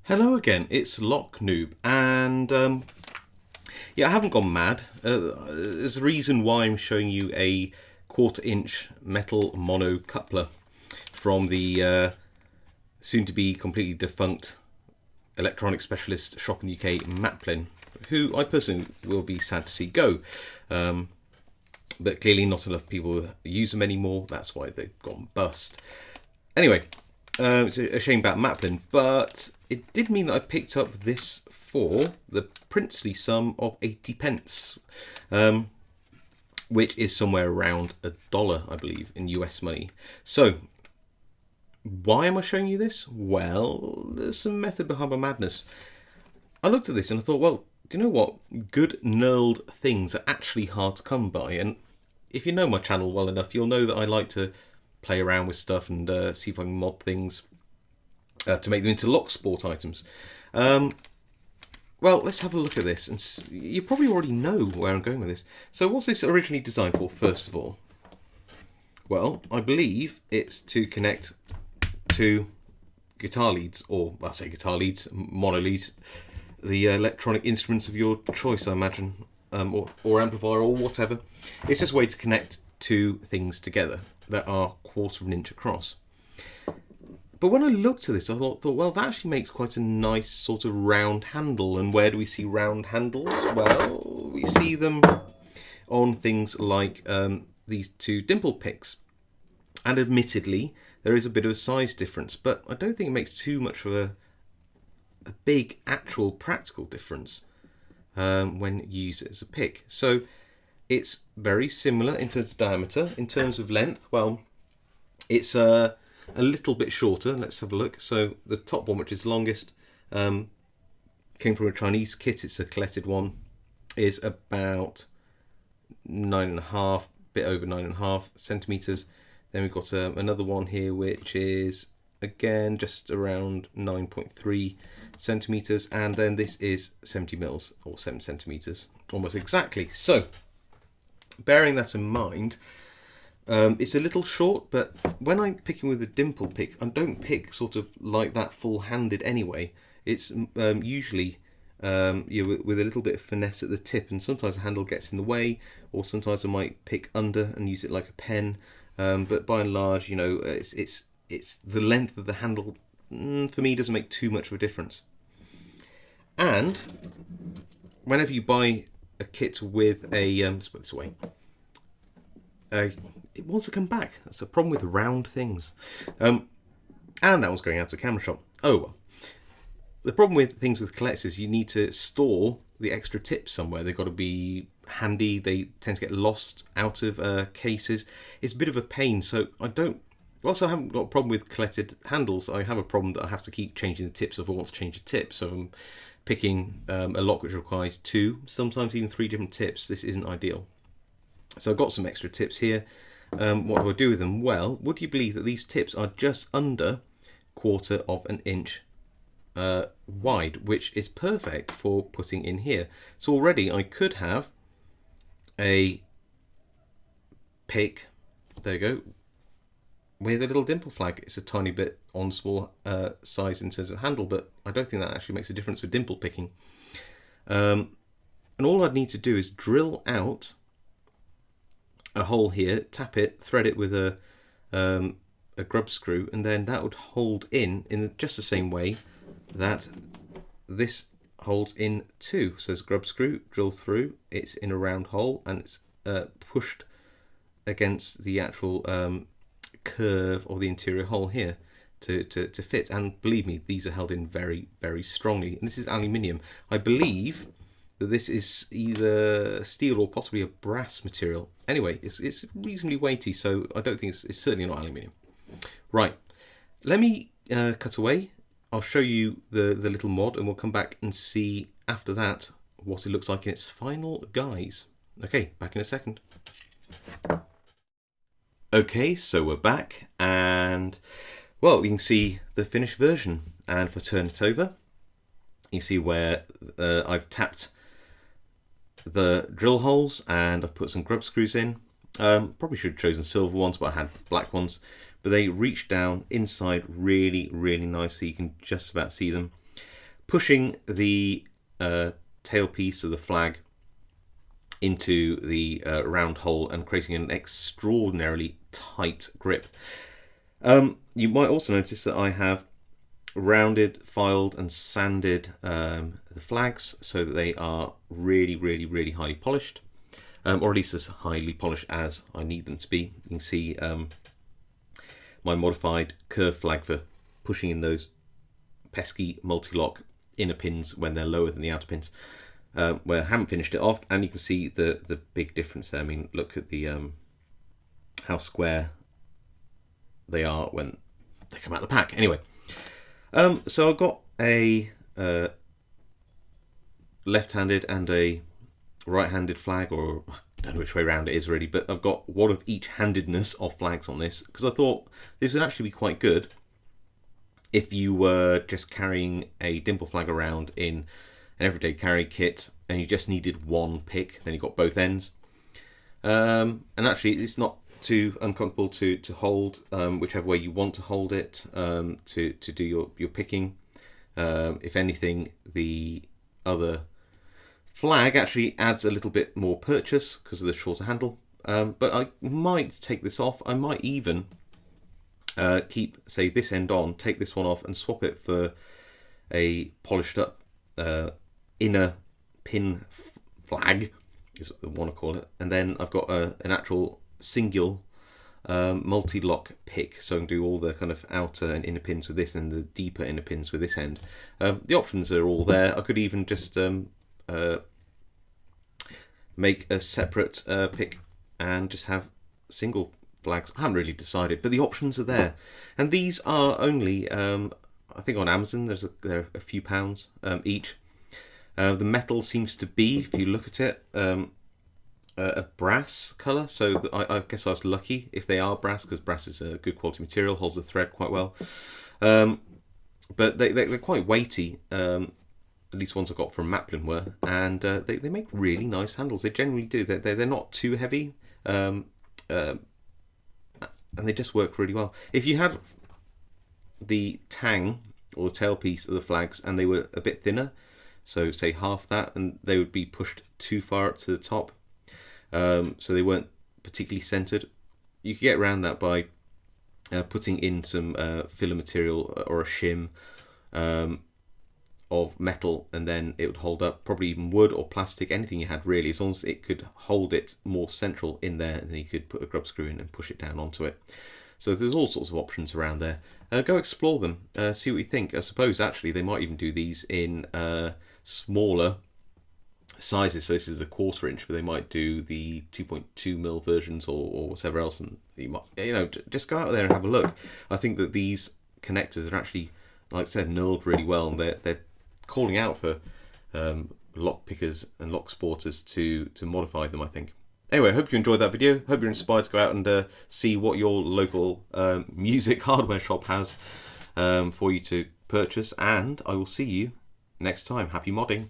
Hello again, it's Noob, and yeah, I haven't gone mad. There's a reason why I'm showing you a 1/4 inch metal mono coupler from the soon-to-be completely defunct electronic specialist shop in the UK, Maplin, who I personally will be sad to see go. But clearly not enough people use them anymore, that's why they've gone bust. Anyway, it's a shame about Maplin, but it did mean that I picked up this for the princely sum of 80p, which is somewhere around $1, I believe, in US money. So, why am I showing you this? Well, there's some method behind my madness. I looked at this and I thought, well, do you know what? Good knurled things are actually hard to come by, and if you know my channel well enough, you'll know that I like to play around with stuff and see if I can mod things to make them into locksport items. Well, let's have a look at this, and you probably already know where I'm going with this. So what's this originally designed for, first of all? Well, I believe it's to connect to guitar leads, or I say guitar leads, mono leads, the electronic instruments of your choice, I imagine, or amplifier or whatever. It's just a way to connect two things together that are 1/4 inch across. But when I looked at this, I thought, well, that actually makes quite a nice sort of round handle. And where do we see round handles? Well, we see them on things like these two Dimple picks. And admittedly, there is a bit of a size difference, but I don't think it makes too much of a big actual practical difference when you use it as a pick. So it's very similar in terms of diameter. In terms of length, well, it's a little bit shorter. Let's have a look. So the top one, which is longest, came from a Chinese kit. It's a collected one. Is about 9.5, bit over 9.5 centimeters. Then we've got another one here, which is again just around 9.3 centimeters, and then this is 70 mils or 7 centimeters, almost exactly. So, bearing that in mind. It's a little short, but when I'm picking with a Dimple pick, I don't pick sort of like that full-handed anyway. It's usually with a little bit of finesse at the tip, and sometimes the handle gets in the way, or sometimes I might pick under and use it like a pen. But by and large, it's the length of the handle for me doesn't make too much of a difference. And whenever you buy a kit with a let's put this away. It wants to come back. That's the problem with round things. And that was going out to the camera shop. Oh well. The problem with things with collects is you need to store the extra tips somewhere. They've got to be handy. They tend to get lost out of cases. It's a bit of a pain. So whilst I haven't got a problem with collected handles, I have a problem that I have to keep changing the tips if I want to change a tip. So I'm picking a lock which requires 2, sometimes even 3 different tips. This isn't ideal. So I've got some extra tips here. What do I do with them? Well, would you believe that these tips are just under 1/4 inch wide, which is perfect for putting in here. So already I could have a pick, there you go, with a little dimple flag. It's a tiny bit on small size in terms of handle, but I don't think that actually makes a difference for dimple picking. And all I'd need to do is drill out a hole here, tap it, thread it with a grub screw, and then that would hold in just the same way that this holds in too. So there's a grub screw, drill through, it's in a round hole, and it's pushed against the actual curve of the interior hole here to fit. And believe me, these are held in very, very strongly. And this is aluminium. I believe that this is either steel or possibly a brass material. Anyway, it's reasonably weighty, so I don't think it's certainly not aluminium. Right, let me cut away. I'll show you the little mod, and we'll come back and see after that what it looks like in its final guise. Okay, back in a second. Okay, so we're back, and well, you can see the finished version. And if I turn it over, you see where I've tapped the drill holes and I've put some grub screws in. Probably should have chosen silver ones, but I had black ones. But they reach down inside really, really nicely. You can just about see them. pushing the tailpiece of the flag into the round hole and creating an extraordinarily tight grip. You might also notice that I have rounded, filed and sanded the flags so that they are really, really, really highly polished, or at least as highly polished as I need them to be. You can see my modified curved flag for pushing in those pesky multi-lock inner pins when they're lower than the outer pins, where I haven't finished it off, and you can see the big difference there. I mean, look at the how square they are when they come out of the pack. Anyway, so I've got a left-handed and a right-handed flag, or I don't know which way around it is really, but I've got one of each handedness of flags on this, because I thought this would actually be quite good if you were just carrying a Dimple flag around in an everyday carry kit and you just needed one pick, then you got both ends. And actually it's not too uncomfortable to hold whichever way you want to hold it, to do your picking. If anything, the other flag actually adds a little bit more purchase because of the shorter handle, but I might take this off. I might even keep, say, this end on, take this one off and swap it for a polished up inner pin flag, is what I want to call it, and then I've got an actual single multi-lock pick, so I can do all the kind of outer and inner pins with this and the deeper inner pins with this end. The options are all there. I could even just make a separate pick and just have single flags. I haven't really decided, but the options are there, and these are only I think on Amazon they're a few pounds each. The metal seems to be, if you look at it, a brass colour, so I guess I was lucky if they are brass, because brass is a good quality material, holds the thread quite well. But they're quite weighty, at least ones I got from Maplin were, and they make really nice handles. They generally do. They're not too heavy, and they just work really well. If you had the tang or the tailpiece of the flags and they were a bit thinner, so say half that, and they would be pushed too far up to the top, so they weren't particularly centered, you could get around that by putting in some filler material or a shim of metal, and then it would hold up, probably even wood or plastic, anything you had really, as long as it could hold it more central in there, and then you could put a grub screw in and push it down onto it. So there's all sorts of options around there. Go explore them, see what you think. I suppose actually they might even do these in smaller sizes. So this is the 1/4 inch, but they might do the 2.2mm versions or whatever else, and you might, just go out there and have a look. I think that these connectors are actually, like I said, knurled really well, and they're calling out for lock pickers and lock sporters to modify them, I think. Anyway, I hope you enjoyed that video. Hope you're inspired to go out and see what your local music hardware shop has for you to purchase, and I will see you next time. Happy modding.